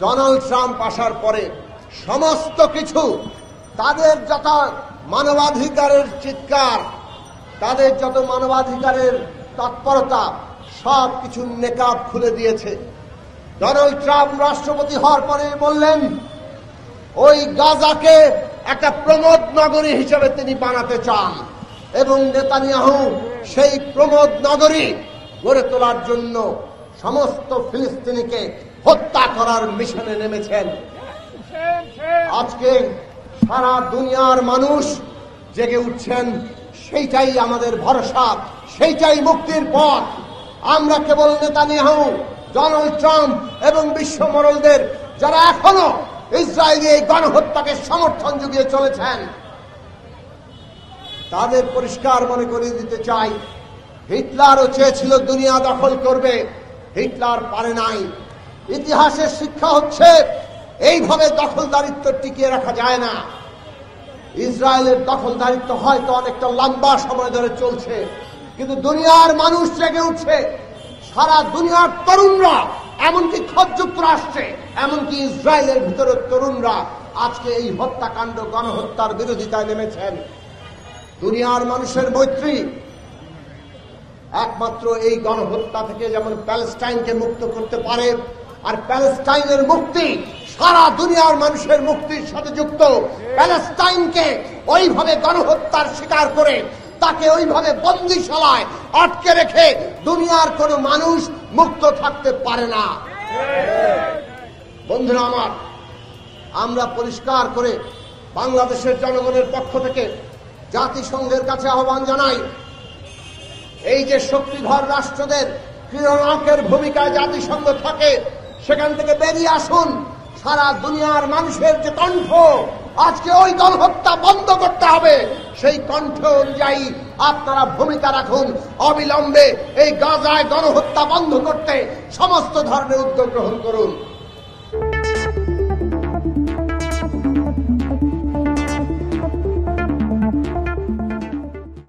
Donald Trump আসার পরে সমস্ত কিছু তাদের যত মানবাধিকারের চিৎকার, তাদের যত মানবাধিকারের তৎপরতা, সব কিছু নেকাব খুলে দিয়েছে। ডোনাল্ড ট্রাম্প রাষ্ট্রপতি হওয়ার পরে বললেন ওই গাজাকে একটা প্রমোদ নগরী হিসেবে তিনি বানাতে চান, এবং নেতানিয়াহু সেই প্রমোদ নগরী গড়ে তোলার জন্য সমস্ত ফিলিস্তিনিকে হত্যা করার মিশনে নেমেছেন। আজকে সারা দুনিয়ার মানুষ জেগে উঠছেন, সেইটাই আমাদের ভরসা, সেইটাই মুক্তির পথ। আমরা কেবল নেতানিয়াহু, ডোনাল্ড ট্রাম্প এবং বিশ্ব মোড়লদের যারা এখনো ইসরায়েলি এই গণহত্যাকে সমর্থন জুগিয়ে চলেছেন, তাদের পরিষ্কার মনে করিয়ে দিতে চাই, হিটলারও চেয়েছিল দুনিয়া দখল করবে, হিটলার পারে নাই। ইতিহাসের শিক্ষা হচ্ছে এইভাবে দখলদারিত্ব টিকিয়ে রাখা যায় না। ইসরায়েলের দখলদারিত্ব হয়তো অনেকটা লম্বা সময় ধরে চলছে, কিন্তু দুনিয়ার মানুষ জেগে উঠছে। সারা দুনিয়ার তরুণরা, এমনকি খোদ যুক্তরাষ্ট্রে, এমনকি ইসরায়েলের ভিতরের তরুণরা আজকে এই হত্যাকাণ্ড, গণহত্যার বিরোধিতায় নেমেছেন। দুনিয়ার মানুষের মৈত্রী একমাত্র এই গণহত্যা থেকে যেমন প্যালেস্টাইনকে মুক্ত করতে পারে, আর প্যালেস্টাইনের মুক্তি সারা দুনিয়ার মানুষের মুক্তির সাথে যুক্ত। প্যালেস্টাইনকে ওইভাবে গণহত্যার শিকার করে তাকে ওইভাবে বন্দিশালায় আটকে রেখে দুনিয়ার কোন মানুষ মুক্ত থাকতে পারে না। বন্ধুরা আমার, আমরা পরিষ্কার করে বাংলাদেশের জনগণের পক্ষ থেকে জাতিসংঘের কাছে আহ্বান জানাই, এই যে শক্তিধর রাষ্ট্রদের ক্রীড়নায়কের ভূমিকায় জাতিসংঘ থাকে, সেখান থেকে বেরিয়ে আসুন। সারা দুনিয়ার মানুষের যে কণ্ঠ, আজকে ওই গণহত্যা বন্ধ করতে হবে, সেই কণ্ঠ অনুযায়ী আপনারা ভূমিকা রাখুন। অবিলম্বে এই গাজায় গণহত্যা বন্ধ করতে সমস্ত ধরনের উদ্যোগ গ্রহণ করুন।